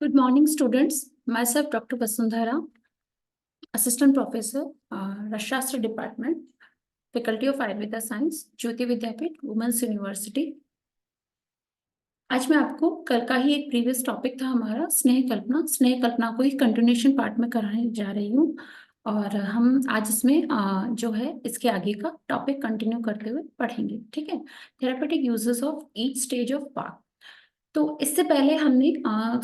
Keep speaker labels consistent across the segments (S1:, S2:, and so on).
S1: Good morning, students. Myself, Dr. Vasundhara, Assistant Professor, Rashastra Department, Faculty of Ayurveda Science, Jyoti Vidyapeeth, women's university. आज मैं आपको कल का ही एक प्रीवियस टॉपिक था हमारा स्नेह कल्पना को ही कंटिन्यूएशन पार्ट में कराने जा रही हूँ। और हम आज इसमें जो है इसके आगे का टॉपिक कंटिन्यू करते हुए पढ़ेंगे। ठीक है। Therapeutic uses of each stage of पाक। तो इससे पहले हमने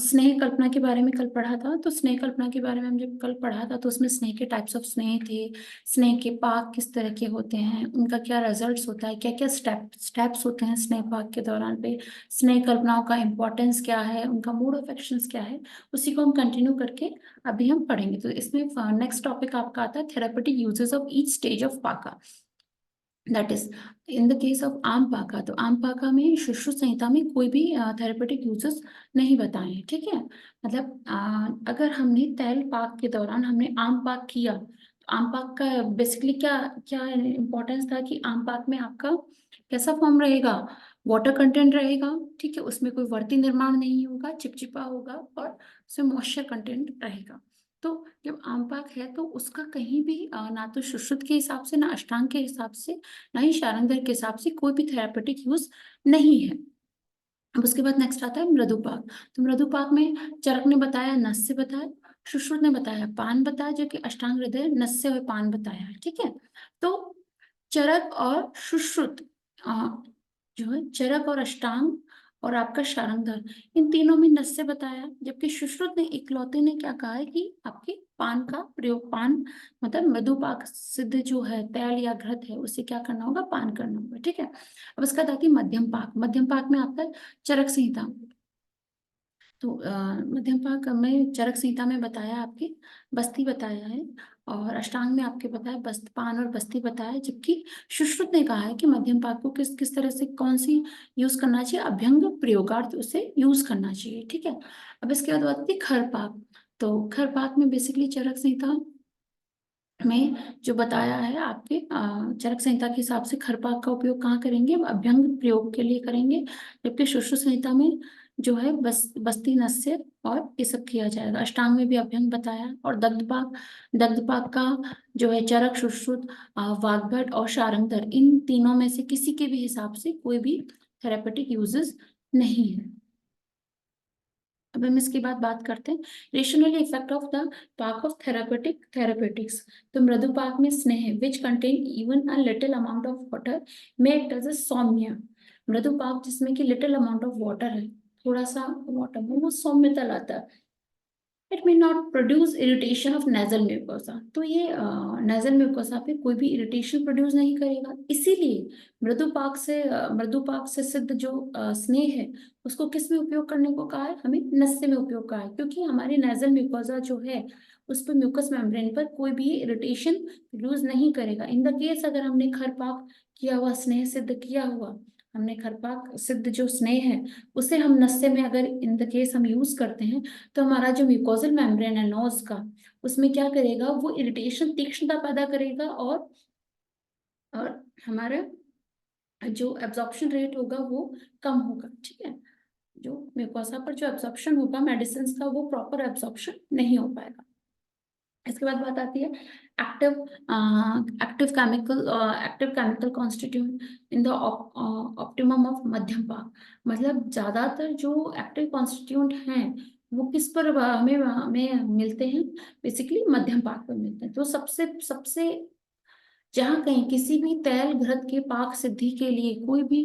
S1: स्नेह कल्पना के बारे में कल पढ़ा था। तो स्नेह कल्पना के बारे में हम जब कल पढ़ा था तो उसमें स्नेह के टाइप्स ऑफ स्नेह थे, स्नेह के पाक किस तरह के होते हैं, उनका क्या रिजल्ट्स होता है, क्या क्या स्टेप्स होते हैं स्नेह पाक के दौरान पे, स्नेह कल्पनाओं का इम्पोर्टेंस क्या है, उनका मोड ऑफ एक्शंस क्या है, उसी को हम कंटिन्यू करके अभी हम पढ़ेंगे। तो इसमें नेक्स्ट टॉपिक आपका आता है therapeutic uses of each stage of paka. That is in the case of aam paka. तो आम पाका में सुश्रुत संहिता में कोई भी थेरेपेटिक यूजेस नहीं बताए हैं। ठीक है। मतलब अगर हमने तैल पाक के दौरान हमने आम पाक किया तो आम पाक का बेसिकली क्या क्या इम्पोर्टेंस था कि आम पाक में आपका कैसा फॉर्म रहेगा, वाटर कंटेंट रहेगा। ठीक है। उसमें कोई वर्ती निर्माण नहीं होगा, चिपचिपा होगा और उसमें मॉइस्चर कंटेंट रहेगा। तो जब आम पाक है तो उसका कहीं भी ना तो सुश्रुत के हिसाब से, ना अष्टांग के हिसाब से, ना ही शारंगधर के हिसाब से कोई भी थेरापेटिक यूज नहीं है। अब उसके बाद नेक्स्ट आता है मृदुपाक। तो मृदुपाक में चरक ने बताया, नस से बताया, सुश्रुत ने बताया, पान बताया, जो कि अष्टांग हृदय नस से और पान बताया है। ठीक है। तो चरक और सुश्रुत जो है चरक और अष्टांग और आपका शारंगधर, इन तीनों में नस से बताया, जबकि सुश्रुत ने इकलौते ने क्या कहा है कि आपके पान का प्रयोग, पान मतलब मधुपाक सिद्ध जो है तैल या घृत है उसे क्या करना होगा, पान करना होगा। ठीक है। अब इसका था कि मध्यम पाक। मध्यम पाक में आपका चरक संहिता। तो मध्यम पाक में चरक संहिता में बताया आपकी बस्ती बताया है, और अष्टांग में आपके बताया बस्त पान और बस्ती बताया है, जबकि सुश्रुत ने कहा है कि मध्यम पाक को किस किस तरह से कौन सी यूज करना चाहिए, अभ्यंग प्रयोगार्थ उसे यूज करना चाहिए। ठीक है। अब इसके बाद बात की खर पाक। तो खर पाक में बेसिकली चरक संहिता में जो बताया है आपके चरक संहिता के हिसाब से खरपाक का उपयोग कहाँ करेंगे, अभ्यंग प्रयोग के लिए करेंगे, जबकि सुश्रुत संहिता में जो है बस्ती नस्य और ये सब किया जाएगा। अष्टांग में भी अभ्यंग बताया। और दग्धपाक का जो है चरक, सुश्रुत, वाग्भट और शारंगधर, इन तीनों में से किसी के भी हिसाब से कोई भी थेरेपेटिक यूजेस नहीं है। अब हम इसके बाद बात करते हैं रेशनल इफेक्ट ऑफ द पाक ऑफ थेरापेटिक्स। तो मृदु पाक में स्नेह which contain even a little amount of water में एक्ट एज अ सौम्य। मृदु पाक जिसमें कि लिटिल अमाउंट ऑफ वाटर है, थोड़ा सा वाटर में वो सौम्यता लाता है। It may not produce irritation of nasal mucosa. तो ये नेजल म्यूकोसा पे कोई भी इरिटेशन प्रोड्यूस नहीं करेगा। इसीलिए मृदुपाक से सिद्ध जो स्नेह है उसको किस में उपयोग करने को कहा है, हमें नस्य में उपयोग कहा है, क्योंकि हमारे नेजल म्यूकोसा जो है उस पर म्यूकस मेम्ब्रेन पर कोई भी इरिटेशन प्रोड्यूस नहीं करेगा। इन द केस अगर हमने खरपाक किया हुआ स्नेह सिद्ध किया हुआ, हमने खरपाक सिद्ध जो स्नेह है उसे हम नस्य में अगर इन द केस हम यूज करते हैं, तो हमारा जो म्यूकोजल मेम्ब्रेन है नोज का, उसमें क्या करेगा, वो इरिटेशन तीक्ष्णता पैदा करेगा और हमारा जो एब्जॉर्प्शन रेट होगा वो कम होगा। ठीक है। जो म्यूकोसा पर जो एब्जॉर्प्शन होगा मेडिसिन का, वो प्रॉपर एब्जॉर्प्शन नहीं हो पाएगा। इसके बाद बात आती है active active chemical constituent in the optimum of मध्यम पाक। मतलब ज्यादातर जो एक्टिव कॉन्स्टिट्यूएंट हैं वो किस पर हमें हमें मिलते हैं, बेसिकली मध्यम पाक पर मिलते हैं। तो सबसे सबसे जहाँ कहीं किसी भी तैल घृत के पाक सिद्धि के लिए कोई भी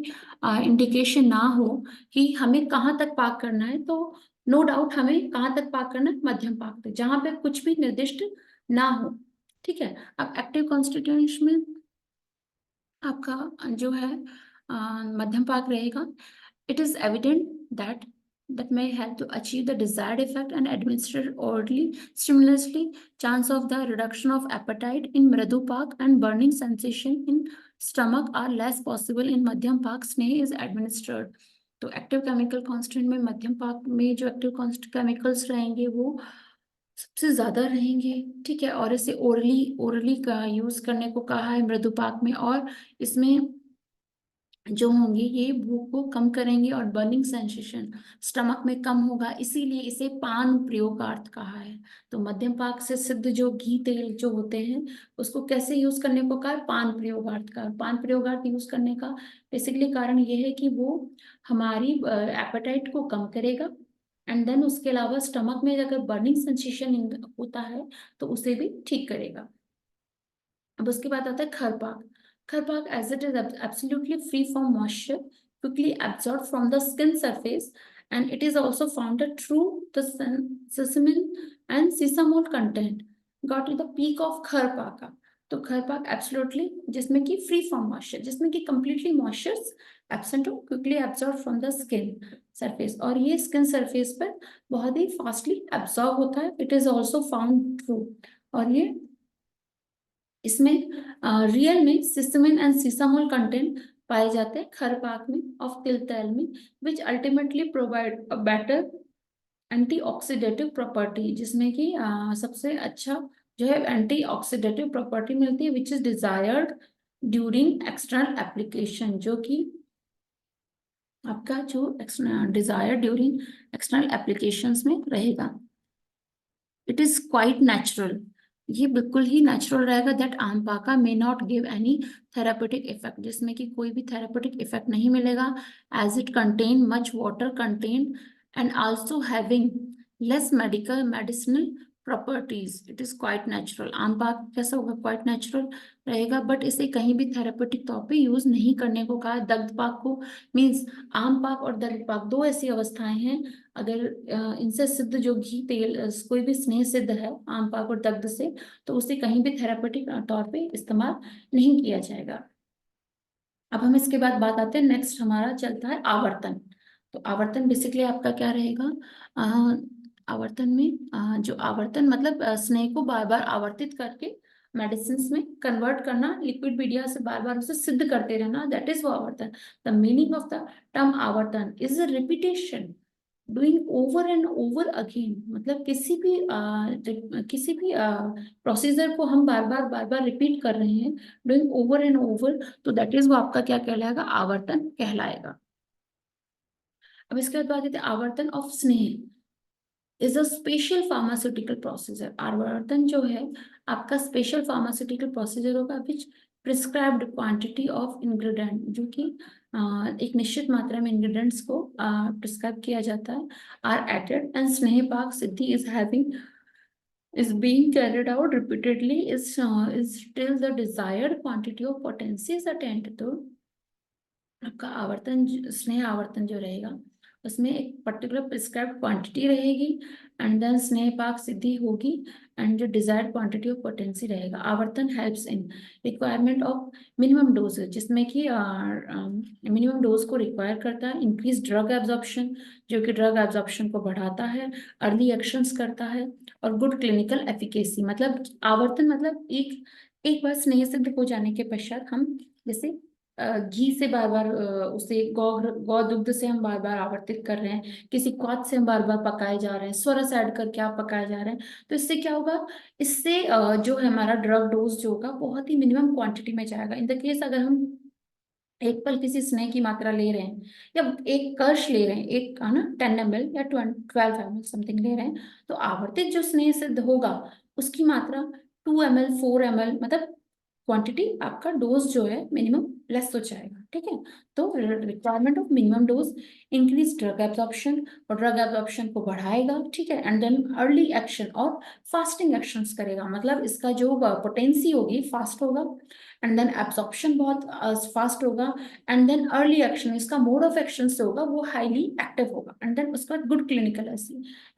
S1: इंडिकेशन ना हो कि हमें कहाँ तक पाक करना है, तो नो डाउट हमें कहाँ तक पाक करना है, मध्यम पाक तक, जहाँ पे कुछ भी निर्दिष्ट ना हो। ठीक है। अब एक्टिव कॉन्स्टिट्यूएंट्स में आपका जो है मध्यम पाक रहेगा। It is evident that that may help to achieve the desired effect and administered orally stimulously. Chance of the reduction of appetite in mridu pak and burning sensation in stomach are less possible in madhyam pak स्नेह is administered. तो active chemical constant में मध्यम पाक में जो active chemicals रहेंगे वो सबसे ज्यादा रहेंगे। ठीक है। और इसे ओरली ओरली का यूज करने को कहा है मृदु पाक में, और इसमें जो होंगे ये भूख को कम करेंगे और बर्निंग सेंसेशन स्टमक में कम होगा, इसीलिए इसे पान प्रयोगार्थ कहा है। तो मध्यम पाक से सिद्ध जो घी तेल जो होते हैं उसको कैसे यूज करने को कहा है? पान प्रयोगार्थ का। पान प्रयोगार्थ यूज करने का बेसिकली कारण ये है कि वो हमारी एपेटाइट को कम करेगा, एंड देन उसके अलावा स्टमक में अगर बर्निंग सेंसेशन होता है तो उसे भी ठीक करेगा। अब उसके बाद आता है खरपाक। Kharpak as it is absolutely free from moisture, quickly absorb from the skin surface, and it is also found that through the sesamin and sesamol content got to the peak of खरपाका। तो खरपाक एब्सोल्युटली जिसमें कि free from moisture, जिसमें कि completely moisture absent हो, quickly absorb from the skin surface, और ये skin surface पर बहुत ही फास्टली एब्जॉर्ब होता है। It is also found through, और ये इसमें रियल में सिसमिन एंड सिसामोल कंटेंट पाए जाते हैं खरपाक में ऑफ तिल तेल में, which ultimately provide a better antioxidative property, जिसमें कि सबसे अच्छा जो है एंटीऑक्सीडेटिव प्रॉपर्टी मिलती है, which is desired during external application, जो कि आपका जो डिजायर ड्यूरिंग एक्सटर्नल एप्लीकेशंस में रहेगा। इट इज क्वाइट नेचुरल, ये बिल्कुल ही नेचुरल रहेगा। That aam paka may not give any therapeutic effect, जिसमें कि कोई भी थेरापेटिक इफेक्ट नहीं मिलेगा, as it contain much water content and also having less medical medicinal properties. It is quite natural. आम पाक कैसा होगा? क्वाइट नेचुरल रहेगा, बट इसे कहीं भी थेरापेटिक तौर पे यूज नहीं करने को कहा। दग्ध पाक को मीन्स आम पाक और दग्ध पाक दो ऐसी अवस्थाएं हैं, अगर इनसे सिद्ध जो घी तेल कोई भी स्नेह सिद्ध है आम पाक और दग्ध से, तो उसे कहीं भी थेरापेटिक तौर पे इस्तेमाल नहीं किया जाएगा। अब हम इसके बाद बात आते हैं, नेक्स्ट हमारा चलता है आवर्तन। तो आवर्तन बेसिकली आपका क्या रहेगा? आवर्तन में जो आवर्तन मतलब स्नेह को बार बार आवर्तित करके मेडिसिन में कन्वर्ट करना, लिक्विड मीडिया से बार बार उसे सिद्ध करते रहना, दैट इज वो आवर्तन। The meaning of the term avartan is a repetition doing over and over again, मतलब किसी भी प्रोसीजर को हम बार बार रिपीट कर रहे हैं, डूइंग ओवर एंड ओवर, तो दैट इज वो आपका क्या कहलाएगा? आवर्तन कहलाएगा। अब इसके बाद बात करते हैं आवर्तन ऑफ स्नेह is a special pharmaceutical procedure. आवर्तन जो है आपका स्पेशल फार्मास्यूटिकल प्रोसीजर होगा, विच प्रिस्क्राइब्ड क्वांटिटी ऑफ इंग्रेडिएंट, जो कि एक निश्चित मात्रा में इंग्रेडिएंट्स को प्रिस्क्राइब किया जाता है, are added, and sneh pak siddhi is having is being carried out repeatedly is till the desired quantity of potency is attained। तो आपका आवर्तन स्नेह आवर्तन जो रहेगा उसमें एक पर्टिकुलर प्रिस्क्राइब्ड क्वांटिटी रहेगी, एंड देन स्नेह पाक सिद्धि होगी, एंड जो डिजायर्ड क्वांटिटी ऑफ पोटेंसी रहेगा। आवर्तन helps in requirement of minimum dose, जिसमें कि मिनिमम डोज को रिक्वायर करता है, इंक्रीज ड्रग एब्जॉर्प्शन, जो कि ड्रग एब्जॉर्प्शन को बढ़ाता है, अर्ली एक्शंस करता है, और गुड क्लिनिकल एफिकेसी। मतलब आवर्तन मतलब एक बार स्नेह सिद्ध हो जाने के पश्चात हम जैसे घी से बार बार उसे गौ दुग्ध से हम बार बार आवर्तित कर रहे हैं, किसी क्वाथ से हम बार बार पकाए जा रहे हैं, स्वरस ऐड करके आप पकाए जा रहे हैं, तो इससे क्या होगा? इससे जो है हमारा ड्रग डोज जो होगा बहुत ही मिनिमम क्वांटिटी में जाएगा। इन द केस अगर हम एक पल किसी स्नेह की मात्रा ले रहे हैं, या एक कर्श ले रहे हैं, एक है ना 10 ml या 12 ml समथिंग ले रहे हैं, तो आवर्तित जो स्नेह सिद्ध होगा उसकी मात्रा 2 ml 4 ml, मतलब क्वांटिटी आपका डोज जो है मिनिमम लेस हो जाएगा। ठीक है, तो requirement of minimum dose increase drug absorption, और ड्रग एब्जॉर्प्शन को बढ़ाएगा। ठीक है, एंड देन अर्ली एक्शन और फास्टिंग एक्शंस करेगा, मतलब इसका जो पोटेंसी होगी फास्ट होगा, एंड देन एब्जॉर्प्शन बहुत फास्ट होगा, एंड देन अर्ली एक्शन, इसका मोड ऑफ एक्शन से होगा वो हाईली एक्टिव होगा, एंड देन उसके बाद गुड क्लिनिकल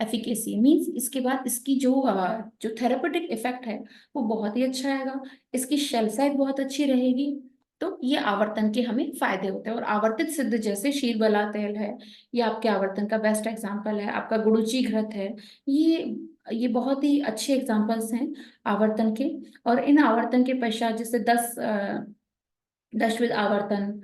S1: एफिकेसी मीन्स इसके बाद इसकी जो थेरेपेटिक इफेक्ट है वो बहुत ही अच्छा आएगा, इसकी शेल्फ लाइफ बहुत अच्छी रहेगी। तो ये आवर्तन के हमें फायदे होते हैं। और आवर्तित सिद्ध जैसे शीरबला तेल है, ये आपके आवर्तन का बेस्ट एग्जांपल है, आपका गुड़ुची घृत है, ये बहुत ही अच्छे एग्जांपल्स हैं आवर्तन के। और इन आवर्तन के पश्चात जैसे 10 आवर्तन,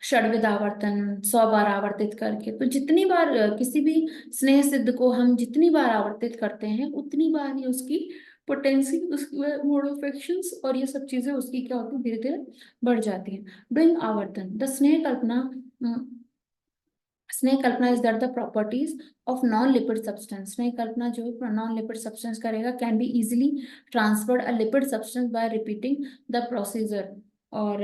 S1: षड्विध आवर्तन, 100 बार आवर्तित करके, तो जितनी बार किसी भी स्नेह सिद्ध को हम जितनी बार आवर्तित करते हैं उतनी बार ही उसकी पोटेंसी, उसकी मोड ऑफ एक्शंस और ये सब चीजें उसकी क्या होती है, धीरे धीरे बढ़ जाती है। डूइंग आवर्तन, the sneh kalpana, sneh kalpana is that the properties of non lipid substance, sneh kalpana जो है नॉन लिपिड सब्सटेंस करेगा, can be easily transferred a lipid substance by repeating the procedure, और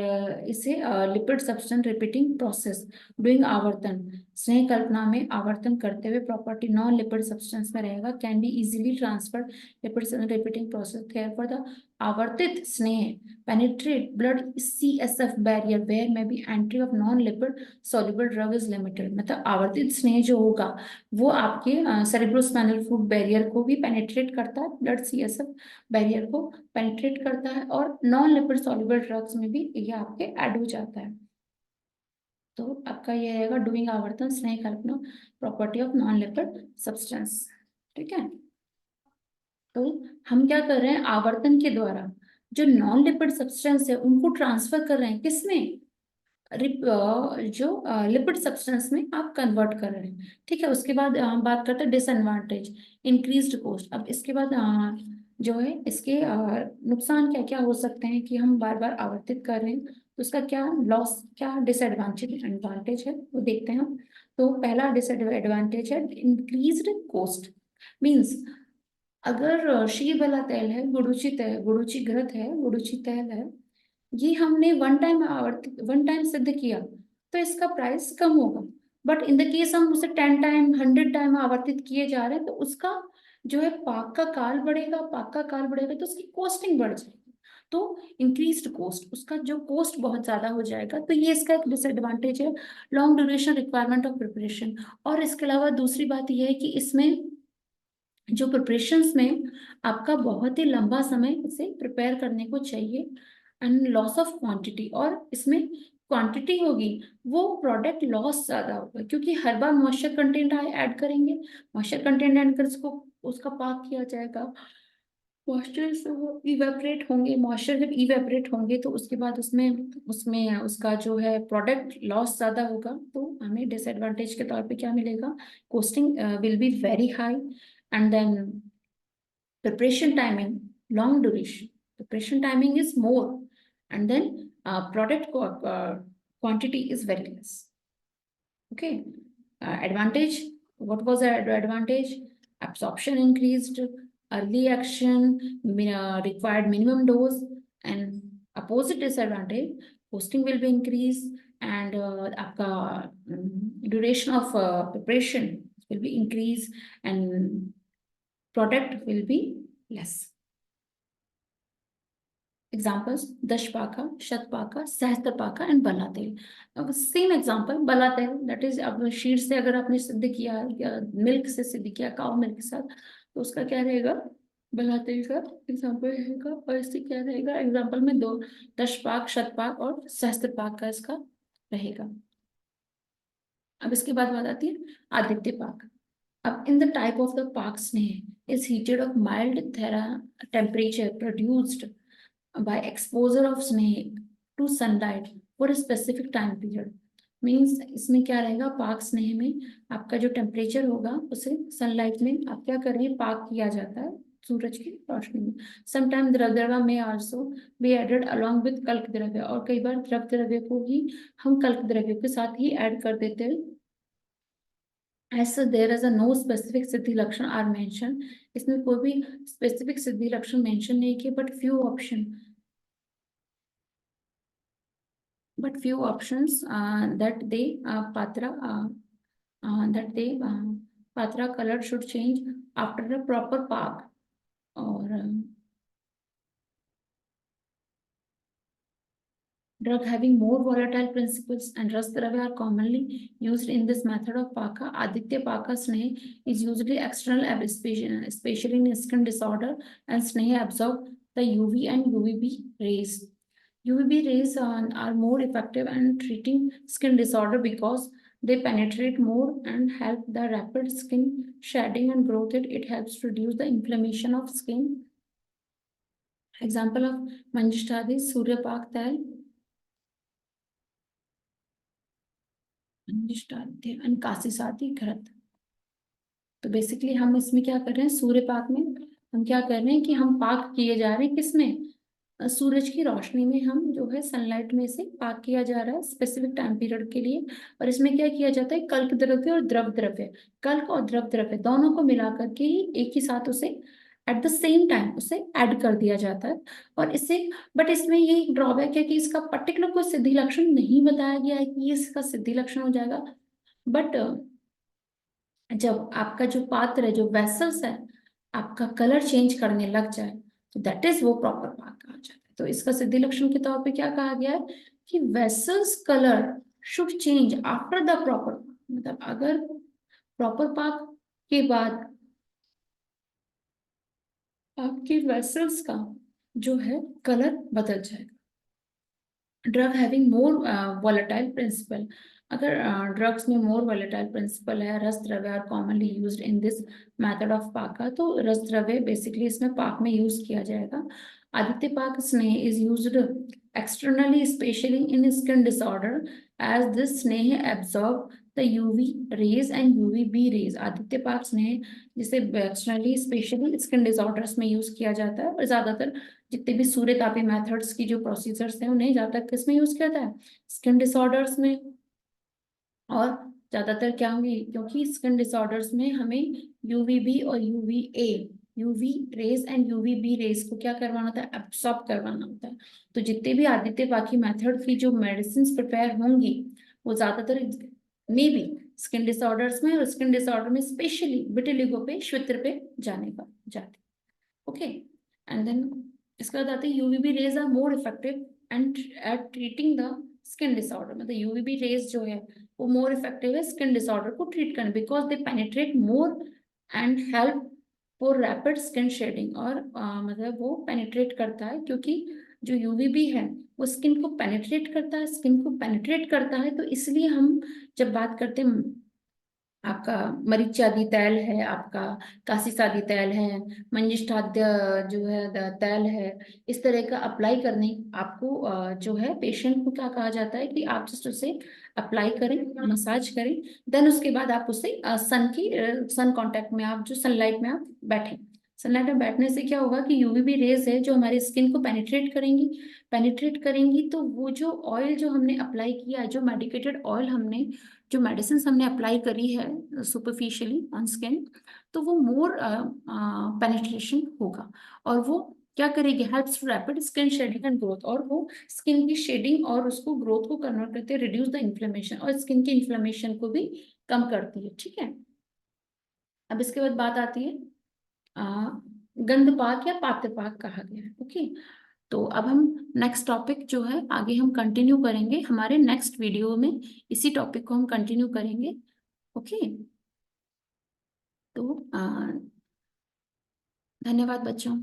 S1: इसे lipid substance repeating process. Doing avartan, sneh कल्पना में आवर्तन करते हुए प्रॉपर्टी नॉन लिपिड सब्सटेंस में रहेगा, can be easily transferred lipid repeating process. For the avartit sneh penetrate blood CSF barrier where में be entry of non lipid soluble drug is limited, मतलब आवर्तित स्नेह जो होगा वो आपके सेरेब्रोस्पाइनल फ्लूइड बैरियर को भी पेनिट्रेट करता है, ब्लड CSF बैरियर को पेनिट्रेट करता है, और नॉन लिपिड सॉल्युबल ड्रग्स में भी ये आपके ऐड हो जाता है। तो आपका ये रहेगा doing avartan sneh kalpana, property of non lipid substance. ठीक है, तो हम क्या कर रहे हैं, आवर्तन के द्वारा जो नॉन लिपिड सब्सटेंस है उनको ट्रांसफर कर रहे हैं, किसमें, जो लिपिड सब्सटेंस में आप कन्वर्ट कर रहे हैं। ठीक है, उसके बाद हम बात करते हैं डिसएडवांटेज, इंक्रीज्ड कॉस्ट। अब इसके बाद जो है इसके नुकसान क्या क्या हो सकते हैं कि हम बार बार आवर्तित कर रहे हैं, तो उसका क्या लॉस, क्या डिसएडवांटेज एडवांटेज है वो देखते हैं हम। तो पहला डिसएडवांटेज है इंक्रीज्ड कॉस्ट। मीन्स अगर श्री वाला तेल है, गुड़ूची घृत है, गुड़ूची तेल है, ये हमने वन टाइम सिद्ध किया तो इसका प्राइस कम होगा। बट इन द केस हम उसे 10 टाइम 100 टाइम आवर्तित किए जा रहे हैं, तो उसका जो है पाक का काल बढ़ेगा, पाक का काल बढ़ेगा तो उसकी कॉस्टिंग बढ़ जाएगी। तो इंक्रीज्ड कॉस्ट, उसका जो कॉस्ट बहुत ज्यादा हो जाएगा, तो ये इसका एक डिसएडवांटेज है। Long duration requirement of preparation, और इसके अलावा दूसरी बात यह है कि इसमें जो प्रिपरेशंस में आपका बहुत ही लंबा समय इसे प्रिपेयर करने को चाहिए, एंड लॉस ऑफ क्वांटिटी, और इसमें क्वांटिटी होगी वो प्रोडक्ट लॉस ज्यादा होगा, क्योंकि हर बार मॉइस्चर कंटेंट ऐड करेंगे, मॉइस्चर कंटेंट ऐड कर उसको उसका पाक किया जाएगा, मॉइस्चर इवेपरेट होंगे, मॉइस्चर जब इवेपरेट होंगे तो उसके बाद उसमें उसमें उसका जो है प्रोडक्ट लॉस ज्यादा होगा, तो हमें डिसएडवांटेज के तौर पे क्या मिलेगा, costing will be very high, and then preparation timing, long duration, preparation timing is more, and then quantity is very less. Okay, advantage, what was the advantage, absorption increased, early action, required minimum dose, and opposite disadvantage, costing will be increased, and आपका duration of preparation will be increased, and product will be less. Examples, dashpaka, shatpaka, sahastrapaka and bala tel. अब same example, बला तेल, that is अब शीर से अगर आपने सिद्ध किया या मिल्क से सिद्ध किया, काउ मिल्क के साथ, तो उसका क्या रहेगा, बला तेल का एग्जांपल रहेगा। और इससे क्या रहेगा, एग्जांपल में दो, दशपाक, शतपाक और सहस्त्रपाक का इसका रहेगा। अब इसके बाद बात आती है आदित्य पाक। Up in the type of the Park snake is heated of mild temperature produced by exposure of snake to sunlight for a specific time period. Means इसमें क्या रहेगा, पाक स्नेह में आपका जो टेम्परेचर होगा उसे सनलाइट में आप क्या करेंगे, पाक किया जाता है सूरज की रोशनी में। समटाइम द्रव द्रव्य में also be added along with कल्क द्रव्य, और कई बार द्रव द्रव्य को ही हम कल्क द्रव्य के साथ ही ऐड कर देते हैं। As there is a no specific सिद्धि लक्षण are mentioned, इसमें कोई भी specific सिद्धि लक्षण mention नहीं किए, but few options that they patra color should change after a proper pack, or drug having more volatile principles and rasdravya are commonly used in this method of paka. Aditya paka sneh is usually external, especially in skin disorder, and sneh absorb the UV and UVB rays. UVB rays are more effective in treating skin disorder because they penetrate more and help the rapid skin shedding and growth. It helps reduce the inflammation of skin. Example of Manjishtadi, Surya Pak Tel, Kashi साथी घृत। तो basically हम इसमें क्या कर रहे हैं, सूर्य पाक में हम क्या कर रहे हैं कि हम पाक किए जा रहे हैं किसमें, सूरज की रोशनी में हम जो है सनलाइट में से पाक किया जा रहा है स्पेसिफिक टाइम पीरियड के लिए। और इसमें क्या किया जाता है, कल्क द्रव्य और द्रव द्रव्य, कल्क और द्रव द्रव्य दोनों को मिला करके ही एक ही साथ उसे एट द सेम टाइम उसे ऐड कर दिया जाता है। और इससे, बट इसमें ये एक ड्रॉबैक है कि इसका पर्टिकुलर कोई सिद्धि लक्षण नहीं बताया गया है कि ये इसका सिद्धि लक्षण हो जाएगा। बट जब आपका जो पात्र है, जो वेसल्स है, आपका कलर चेंज करने लग जाए तो दैट इज वो प्रॉपर पाक कहा जाता है। तो इसका सिद्धि लक्षण के तौर पे क्या कहा गया है कि vessels colour should change after the proper, मतलब अगर प्रॉपर पाक के बाद आपकी वेसल्स का जो है कलर बदल जाएगा। Drug having more volatile principle, अगर ड्रग्स में मोर वॉलेटाइल प्रिंसिपल है, ras dravya are commonly used in this method of paka, तो रस द्रव्य बेसिकली इसमें पाक में यूज किया जाएगा। आदित्य पाक sneh is used externally specially in skin disorder as this sneh absorb the UV rays and UVB rays. आदित्य पाक स्नेह जिसे एक्सटर्नली स्पेशली स्किन डिसऑर्डर्स में यूज किया जाता है, और ज्यादातर जितने भी सूर्यतापी मेथड्स की जो प्रोसीजर्स हैं उन्हें ज्यादा किसमें यूज किया जाता है, स्किन डिसऑर्डर्स में। और ज्यादातर क्या होंगी, क्योंकि स्किन डिसऑर्डर्स में हमें यूवीबी और UVA, UV rays and UVB rays को क्या करवाना होता है, एब्सॉर्ब करवाना होता है। तो जितने भी आदित्य पाकी मेथड की जो मेडिसिन प्रिपेयर होंगी वो ज्यादातर मे बी स्किन डिसऑर्डर्स में, और स्किन डिसऑर्डर में स्पेशली विटिलिगो पे, श्वित्र पे जाने का जाते। ओके, एंड देन इसके बाद आते हैं UVB rays are more effective and at treating the skin disorder. मतलब यूवीबी रेज जो है वो मोर इफेक्टिव है स्किन डिसऑर्डर को ट्रीट करने, because they penetrate more and help for rapid skin shedding. और मतलब वो पेनिट्रेट करता है, क्योंकि जो यूवीबी है वो स्किन को पेनिट्रेट करता है, स्किन को पेनिट्रेट करता है। तो इसलिए हम जब बात करते हैं, आपका मरीचादि तैल है, आपका काशीसादी तैल है, मंजिष्ठाद्य जो है तैल है, इस तरह का अप्लाई करने आपको जो है पेशेंट को क्या कहा जाता है कि आप जस्ट उसे अप्लाई करें, मसाज करें, देन उसके बाद आप उसे सन कांटेक्ट में, आप जो सनलाइट में आप बैठें। सनलाइट में बैठने से क्या होगा कि यूवीबी रेज है जो हमारी स्किन को पेनिट्रेट करेंगी, तो वो जो ऑयल जो हमने अप्लाई किया है, जो मेडिकेटेड ऑयल हमने, जो मेडिसिन हमने अप्लाई करी है सुपरफिशियली ऑन स्किन, तो वो मोर पेनिट्रेशन होगा, और वो क्या करेगी, helps to rapid skin shedding and growth, और वो स्किन की शेडिंग और उसको ग्रोथ को कन्वर्ट करते हैं, रिड्यूस द इन्फ्लेमेशन, और स्किन की इन्फ्लेमेशन को भी कम करती है। ठीक है, अब इसके बाद बात आती है गंधपाक या पात्रपाक कहा गया है। ओके, तो अब हम नेक्स्ट टॉपिक जो है आगे हम कंटिन्यू करेंगे हमारे नेक्स्ट वीडियो में, इसी टॉपिक को हम कंटिन्यू करेंगे। ओके, तो धन्यवाद बच्चों।